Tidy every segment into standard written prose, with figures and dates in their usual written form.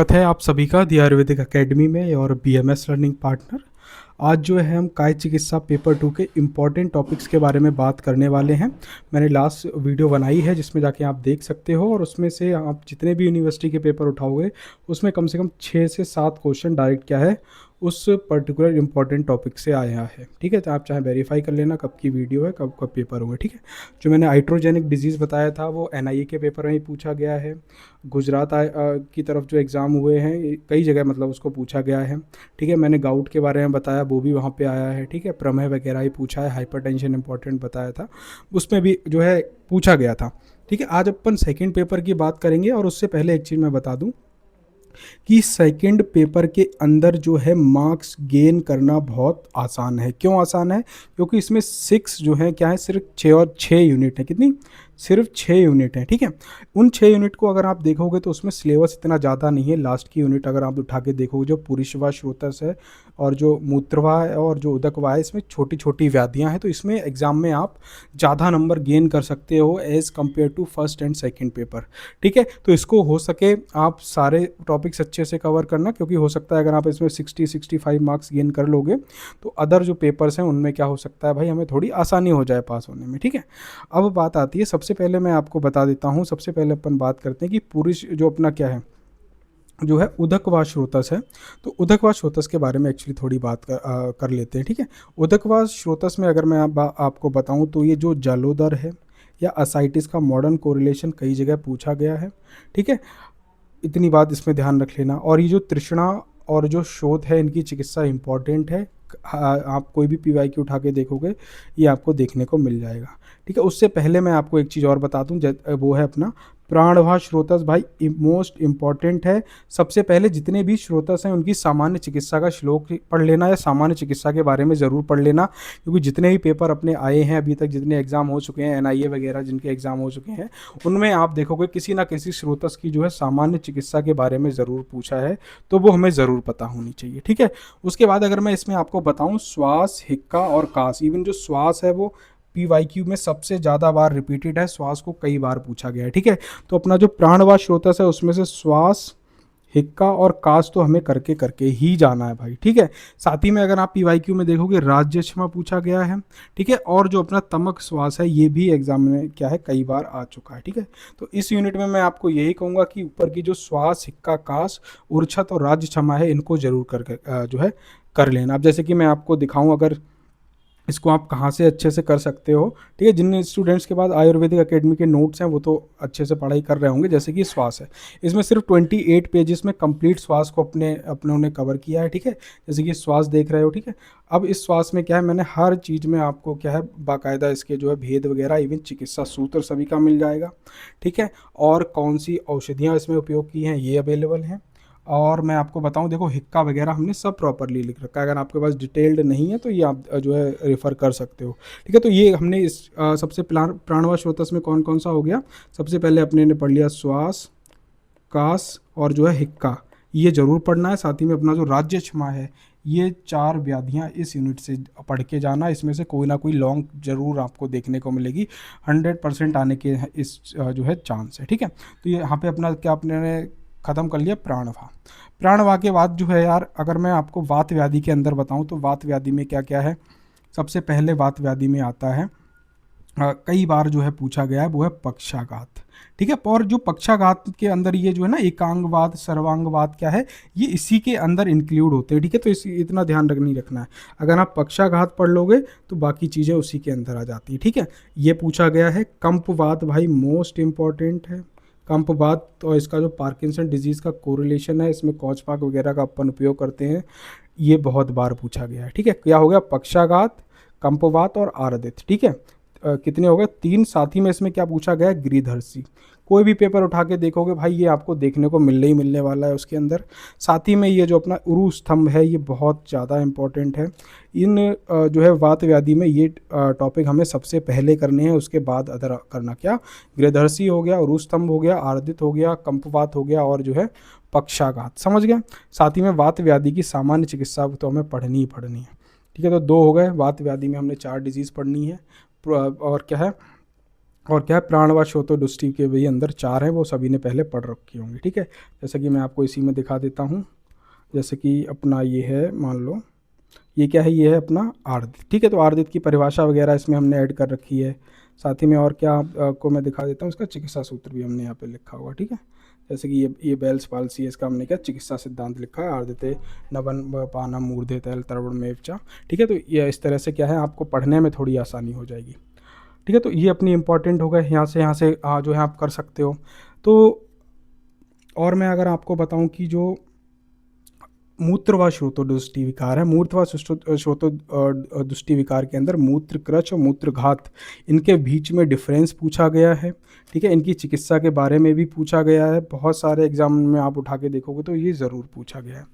स्वागत है आप सभी का दी आयुर्वेदिक एकेडमी में और बीएमएस लर्निंग पार्टनर। आज जो है हम काय चिकित्सा पेपर 2 के इम्पॉर्टेंट टॉपिक्स के बारे में बात करने वाले हैं। मैंने लास्ट वीडियो बनाई है जिसमें जाके आप देख सकते हो, और उसमें से आप जितने भी यूनिवर्सिटी के पेपर उठाओगे उसमें कम से कम 6 से 7 क्वेश्चन डायरेक्ट क्या है उस पर्टिकुलर इंपॉर्टेंट टॉपिक से आया है। ठीक है, तो आप चाहे वेरीफाई कर लेना कब की वीडियो है, कब कब पेपर हुए। ठीक है, जो मैंने हाइड्रोजेनिक डिजीज़ बताया था वो एनआईए के पेपर में ही पूछा गया है। गुजरात की तरफ जो एग्ज़ाम हुए हैं कई जगह मतलब उसको पूछा गया है। ठीक है, मैंने गाउट के बारे में बताया वो भी वहाँ पे आया है। ठीक है, प्रमेय वगैरह ही पूछा है, हाइपरटेंशन इंपॉर्टेंट बताया था, उसमें भी जो है पूछा गया था। ठीक है, आज अपन सेकंड पेपर की बात करेंगे, और उससे पहले एक चीज़ मैं बता दूं कि सेकंड पेपर के अंदर जो है मार्क्स गेन करना बहुत आसान है। क्यों आसान है? क्योंकि इसमें 6 जो है क्या है, सिर्फ 6 और 6 यूनिट है। कितनी? सिर्फ 6 यूनिट है। ठीक है, उन 6 यूनिट को अगर आप देखोगे तो उसमें सिलेबस इतना ज़्यादा नहीं है। लास्ट की यूनिट अगर आप उठा के देखोगे, जो पुरुषवाह श्रोतस है और जो मूत्रवाह है और जो उदकवाह है, इसमें छोटी छोटी व्याधियाँ हैं, तो इसमें एग्ज़ाम में आप ज़्यादा नंबर गेन कर सकते हो as compare to first and second paper. ठीक है, तो इसको हो सके आप सारे टॉपिक्स अच्छे से कवर करना, क्योंकि हो सकता है अगर आप इसमें 60-65 मार्क्स गेन कर लोगे तो अदर जो पेपर्स हैं उनमें क्या हो सकता है भाई, हमें थोड़ी आसानी हो जाए पास होने में। ठीक है, अब बात आती है, सबसे पहले मैं आपको बता देता हूँ, सबसे पहले अपन बात करते हैं कि पुरुष जो अपना क्या है, जो है उदकवास श्रोतस है। तो उदकवास श्रोतस के बारे में एक्चुअली थोड़ी बात कर लेते हैं। ठीक है, उदकवास श्रोतस में अगर मैं आपको बताऊं तो ये जो जलोदर है या असाइटिस का मॉडर्न कोरिलेशन कई जगह पूछा गया है। ठीक है, इतनी बात इसमें ध्यान रख लेना। और ये जो तृष्णा और जो शोथ है, इनकी चिकित्सा इंपॉर्टेंट है। आप कोई भी पीवाईक्यू उठा के देखोगे ये आपको देखने को मिल जाएगा। ठीक है, उससे पहले मैं आपको एक चीज़ और बता दूं, वो है अपना प्राणवाह श्रोतस। भाई मोस्ट इंपॉर्टेंट है। सबसे पहले जितने भी श्रोतस हैं उनकी सामान्य चिकित्सा का श्लोक पढ़ लेना, या सामान्य चिकित्सा के बारे में ज़रूर पढ़ लेना, क्योंकि जितने भी पेपर अपने आए हैं अभी तक, जितने एग्जाम हो चुके हैं एनआईए वगैरह जिनके एग्जाम हो चुके हैं, उनमें आप देखोगे किसी ना किसी श्रोतस की जो है सामान्य चिकित्सा के बारे में ज़रूर पूछा है, तो वो हमें ज़रूर पता होनी चाहिए। ठीक है, उसके बाद अगर मैं इसमें आपको बताऊं, श्वास, हिक्का और कास, इवन जो श्वास है वो पीवाईक्यू में सबसे ज़्यादा बार रिपीटेड है, श्वास को कई बार पूछा गया है। ठीक है, तो अपना जो प्राणवाय श्रोतस है उसमें से श्वास, हिक्का और कास तो हमें करके करके ही जाना है भाई। ठीक है, साथ ही में अगर आप पीवाईक्यू में देखोगे राज्य क्षमा पूछा गया है। ठीक है, और जो अपना तमक श्वास है ये भी एग्जाम में क्या है, कई बार आ चुका है। ठीक है, तो इस यूनिट में मैं आपको यही कहूँगा कि ऊपर की जो श्वास, हिक्का, कास, उर्छत और राज्य क्षमा है, इनको जरूर कर जो है कर लेना। अब जैसे कि मैं आपको दिखाऊं, अगर इसको आप कहाँ से अच्छे से कर सकते हो। ठीक है, जिन स्टूडेंट्स के पास आयुर्वेदिक एकेडमी के नोट्स हैं वो तो अच्छे से पढ़ाई कर रहे होंगे। जैसे कि श्वास है, इसमें सिर्फ 28 पेजेस में कंप्लीट श्वास को अपनों ने कवर किया है। ठीक है, जैसे कि श्वास देख रहे हो। ठीक है, अब इस श्वास में क्या है, मैंने हर चीज़ में आपको क्या है बाकायदा इसके जो है भेद वगैरह, इवन चिकित्सा सूत्र सभी का मिल जाएगा। ठीक है, और कौन सी औषधियाँ इसमें उपयोग की हैं ये अवेलेबल हैं। और मैं आपको बताऊं, देखो हिक्का वगैरह हमने सब प्रॉपरली लिख रखा है, अगर आपके पास डिटेल्ड नहीं है तो ये आप जो है रेफ़र कर सकते हो। ठीक है, तो ये हमने इस सबसे प्राणवाय श्रोतस में कौन कौन सा हो गया, सबसे पहले अपने ने पढ़ लिया श्वास, कास और जो है हिक्का, ये जरूर पढ़ना है। साथ ही में अपना जो राज्य क्षमा है, ये 4 व्याधियाँ इस यूनिट से पढ़ के जाना। इसमें से कोई ना कोई लॉन्ग जरूर आपको देखने को मिलेगी, 100% आने के इस जो है चांस है। ठीक है, तो ये यहाँ पे अपना क्या अपने ख़त्म कर लिया प्राणवाह। प्राणवाह के बाद जो है यार, अगर मैं आपको वात व्याधि के अंदर बताऊं तो वात व्याधि में क्या क्या है, सबसे पहले वात व्याधि में आता है, कई बार जो है पूछा गया है, वो है पक्षाघात। ठीक है, और जो पक्षाघात के अंदर ये जो है ना एकांगवाद, सर्वांगवाद क्या है, ये इसी के अंदर इंक्लूड होते हैं। ठीक है, तो इतना ध्यान नहीं रखना है। अगर आप पक्षाघात पढ़ लोगे तो बाकी चीज़ें उसी के अंदर आ जाती है। ठीक है, ये पूछा गया है। कंपवात भाई मोस्ट इंपॉर्टेंट है। कंपवात तो इसका जो पार्किंसन डिजीज़ का कोरिलेशन है, इसमें कॉचपाक वगैरह का अपन उपयोग करते हैं, ये बहुत बार पूछा गया है। ठीक है, क्या हो गया, पक्षाघात, कंपवात और आर्दित। ठीक है, कितने हो गए, 3। साथ ही में इसमें क्या पूछा गया है, गिरिधर्सी। कोई भी पेपर उठा के देखोगे भाई ये आपको देखने को मिलने ही मिलने वाला है उसके अंदर। साथ ही में ये जो अपना उरु स्तंभ है ये बहुत ज़्यादा इंपॉर्टेंट है। इन जो है वात व्याधि में ये टॉपिक हमें सबसे पहले करने हैं, उसके बाद अदर करना। क्या, गिरिधर्सी हो गया, उरु स्तंभ हो गया, आर्दित हो गया, कंपवात हो गया और जो है पक्षाघात। समझ गया। साथ ही में वात व्याधि की सामान्य चिकित्सा तो हमें पढ़नी ही पढ़नी है। ठीक है, तो 2 हो गए। वात व्याधि में हमने 4 डिजीज़ पढ़नी है, और क्या है और क्या है, प्राण व श्रोतोदृष्टि के भी अंदर 4 हैं, वो सभी ने पहले पढ़ रखी होंगी, ठीक है। जैसे कि मैं आपको इसी में दिखा देता हूँ। जैसे कि अपना ये है, मान लो ये क्या है, ये है अपना आर्दित, ठीक है। तो आर्दित की परिभाषा वगैरह इसमें हमने ऐड कर रखी है। साथ ही में और क्या आपको मैं दिखा देता हूँ, इसका चिकित्सा सूत्र भी हमने यहाँ पे लिखा हुआ, ठीक है। जैसे कि ये बेल्स पाल्सी है, इसका हमने क्या चिकित्सा सिद्धांत लिखा है, आर्दिते नवन पानम मूर्धे तैल तर्वण मेवचा, ठीक है। तो ये इस तरह से क्या है, आपको पढ़ने में थोड़ी आसानी हो जाएगी, ठीक है। तो ये अपनी इंपॉर्टेंट हो गए, यहाँ से जो है आप कर सकते हो। तो और मैं अगर आपको बताऊं कि जो मूत्र व श्रोतोदृष्टि विकार है, मूत्र व श्रोतोदृष्टि विकार के अंदर मूत्र क्रच और मूत्रघात, इनके बीच में डिफरेंस पूछा गया है, ठीक है। इनकी चिकित्सा के बारे में भी पूछा गया है, बहुत सारे एग्जाम में आप उठा के देखोगे तो ये ज़रूर पूछा गया है,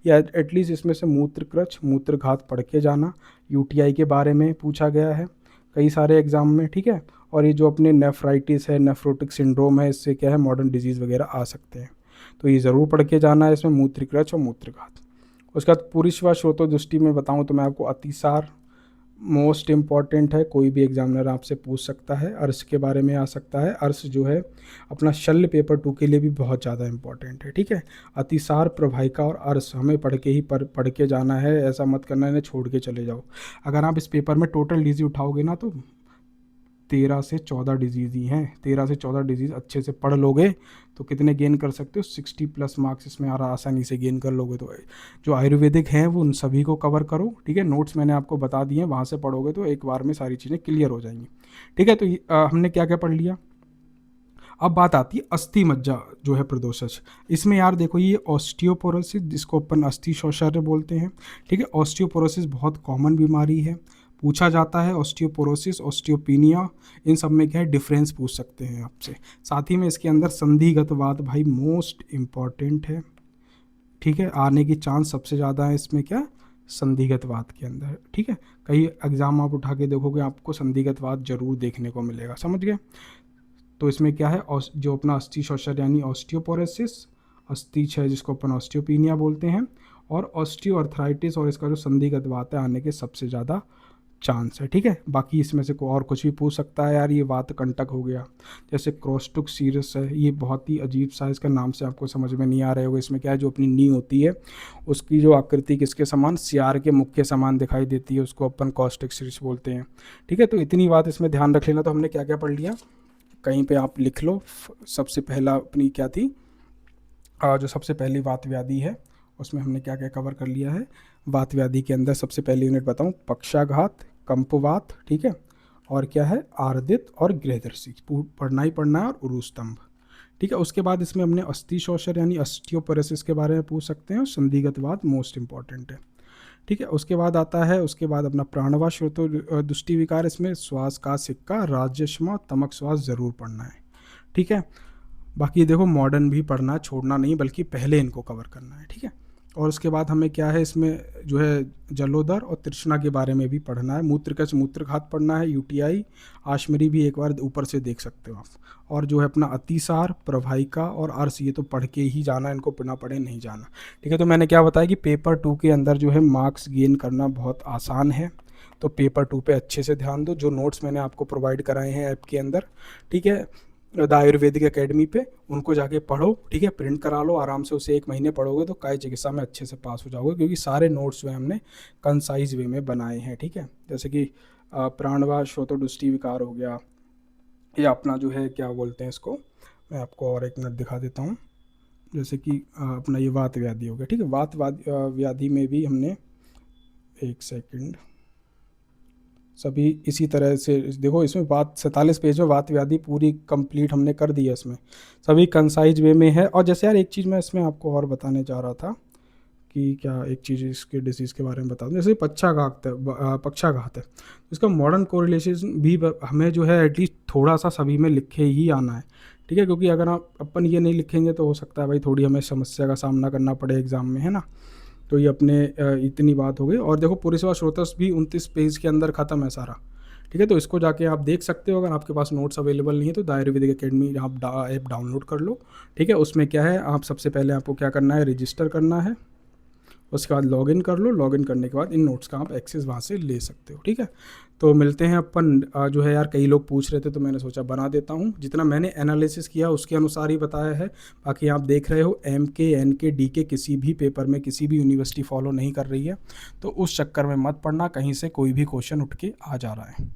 या एटलीस्ट इसमें से मूत्र क्रच मूत्रघात पढ़ के जाना। यूटीआई के बारे में पूछा गया है कई सारे एग्जाम में, ठीक है। और ये जो अपने नेफ्राइटिस है, नेफ्रोटिक सिंड्रोम है, इससे क्या है मॉडर्न डिजीज़ वगैरह आ सकते हैं, तो ये ज़रूर पढ़ के जाना है इसमें, मूत्रक्रच और मूत्रघात। उसके बाद पुरुष व श्रोतोदृष्टि में बताऊं तो मैं आपको अतिसार मोस्ट इम्पॉर्टेंट है, कोई भी एग्जामिनर आपसे पूछ सकता है। अर्श के बारे में आ सकता है, अर्श जो है अपना शल्य पेपर 2 के लिए भी बहुत ज़्यादा इंपॉर्टेंट है, ठीक है। अतिसार, प्रवाहिका और अर्श हमें पढ़ के ही पढ़ के जाना है, ऐसा मत करना है छोड़ के चले जाओ। अगर आप इस पेपर में टोटल डिजीज उठाओगे ना तो 13 से 14 डिजीज़ ही हैं, 13 से 14 डिजीज़ अच्छे से पढ़ लोगे तो कितने गेन कर सकते हो, 60+ मार्क्स इसमें आसानी से गेन कर लोगे। तो जो आयुर्वेदिक हैं वो उन सभी को कवर करो, ठीक है। नोट्स मैंने आपको बता दिए हैं, वहाँ से पढ़ोगे तो एक बार में सारी चीज़ें क्लियर हो जाएंगी, ठीक है। तो हमने क्या क्या पढ़ लिया। अब बात आती है अस्थि मज्जा जो है प्रदोषज। इसमें यार देखो, ये ऑस्टियोपोरोसिस जिसको अपन अस्थि शौचर्य बोलते हैं, ठीक है। ऑस्टियोपोरोसिस बहुत कॉमन बीमारी है, पूछा जाता है। ऑस्टियोपोरोसिस, ऑस्टियोपीनिया, इन सब में क्या है डिफरेंस पूछ सकते हैं आपसे। साथ ही में इसके अंदर संधिगतवात भाई मोस्ट इम्पॉर्टेंट है, ठीक है। आने की चांस सबसे ज़्यादा है इसमें क्या, संधिगतवात के अंदर, ठीक है। कई एग्जाम आप उठा के देखोगे आपको संधिगतवात जरूर देखने को मिलेगा, समझ गए। तो इसमें क्या है, जो अपना अस्थि शौचर यानी ऑस्टियोपोरोसिस, अस्थि क्षय जिसको अपन ऑस्टियोपीनिया बोलते हैं, और ऑस्टियोआर्थराइटिस, और इसका जो संधिगत वात है आने के सबसे ज़्यादा चांस है, ठीक है। बाकी इसमें से कोई और कुछ भी पूछ सकता है यार, ये वात कंटक हो गया, जैसे क्रोस्टुक सीरस है, ये बहुत ही अजीब सा, इसका नाम से आपको समझ में नहीं आ रहा होगा। इसमें क्या है, जो अपनी नी होती है उसकी जो आकृति किसके समान, सियार के मुख के समान दिखाई देती है, उसको अपन कॉस्टिक सीरस बोलते हैं, ठीक है। तो इतनी बात इसमें ध्यान रख लेना। तो हमने क्या क्या पढ़ लिया, कहीं पे आप लिख लो। सबसे पहला अपनी क्या थी, जो सबसे पहली वात व्याधि है उसमें हमने क्या क्या कवर कर लिया है। वात व्याधि के अंदर सबसे पहली यूनिट बताऊं, पक्षाघात, कंपवात, ठीक है। और क्या है, आर्दित और गृहदर्शी, पढ़ना ही पढ़ना है, और उरुस्तंभ, ठीक है। उसके बाद इसमें हमने अस्थि शोषण यानी ऑस्टियोपोरोसिस के बारे में पूछ सकते हैं, और संधिगतवात मोस्ट इंपॉर्टेंट है, ठीक है। उसके बाद आता है, उसके बाद अपना प्राणवा श्रोतो दृष्टि विकार, इसमें श्वास का सिक्का, राजस्मा, तमक श्वास ज़रूर पढ़ना है, ठीक है। बाकी देखो मॉडर्न भी पढ़ना है, छोड़ना नहीं, बल्कि पहले इनको कवर करना है, ठीक है। और उसके बाद हमें क्या है, इसमें जो है जलोदर और तृष्णा के बारे में भी पढ़ना है, मूत्रकच मूत्रघात पढ़ना है, यूटीआई, आशमरी भी एक बार ऊपर से देख सकते हो आप। और जो है अपना अतिसार, प्रवाहिका और अर्श, ये तो पढ़ के ही जाना, इनको बिना पढ़े नहीं जाना, ठीक है। तो मैंने क्या बताया कि पेपर 2 के अंदर जो है मार्क्स गेन करना बहुत आसान है, तो पेपर 2 पे अच्छे से ध्यान दो। जो नोट्स मैंने आपको प्रोवाइड कराए हैं ऐप के अंदर, ठीक है, द आयुर्वेदिक एकेडमी पे, उनको जाके पढ़ो, ठीक है। प्रिंट करा लो आराम से, उसे 1 महीने पढ़ोगे तो काय चिकित्सा में अच्छे से पास हो जाओगे, क्योंकि सारे नोट्स जो है हमने कंसाइज वे में बनाए हैं, ठीक है। जैसे कि प्राणवा श्रोतोदृष्टि विकार हो गया, या अपना जो है क्या बोलते हैं इसको, मैं आपको और एक मिनट दिखा देता हूँ। जैसे कि अपना ये वात व्याधि हो गया, ठीक है। वात व्याधि में भी हमने, एक सेकंड, सभी इसी तरह से देखो, इसमें बात 47 पेज में वात व्याधि पूरी कंप्लीट हमने कर दी है, इसमें सभी कंसाइज वे में है। और जैसे यार एक चीज़ मैं इसमें आपको और बताने जा रहा था कि क्या, एक चीज़ इसके डिसीज़ के बारे में बता दूँ। जैसे पक्षाघात है, इसका मॉडर्न कोरिलेशन भी हमें जो है एटलीस्ट थोड़ा सा सभी में लिखे ही आना है, ठीक है। क्योंकि अगर आप अपन ये नहीं लिखेंगे तो हो सकता है भाई थोड़ी हमें समस्या का सामना करना पड़े एग्ज़ाम में, है ना। तो ये अपने इतनी बात हो गई। और देखो पुरीसेवा श्रोतस भी 29 पेज के अंदर ख़त्म है सारा, ठीक है। तो इसको जाके आप देख सकते हो, अगर आपके पास नोट्स अवेलेबल नहीं है तो द आयुर्वेदिक एकेडमी आप ऐप डाउनलोड कर लो, ठीक है। उसमें क्या है, आप सबसे पहले आपको क्या करना है, रजिस्टर करना है। उसके बाद लॉगिन कर लो, लॉगिन करने के बाद इन नोट्स का आप एक्सेस वहाँ से ले सकते हो। ठीक है, तो मिलते हैं अपन। जो है यार, कई लोग पूछ रहे थे तो मैंने सोचा बना देता हूँ, जितना मैंने एनालिसिस किया उसके अनुसार ही बताया है। बाकी आप देख रहे हो MK NK DK किसी भी पेपर में किसी भी यूनिवर्सिटी फॉलो नहीं कर रही है, तो उस चक्कर में मत पड़ना, कहीं से कोई भी क्वेश्चन उठ के आ जा रहा है।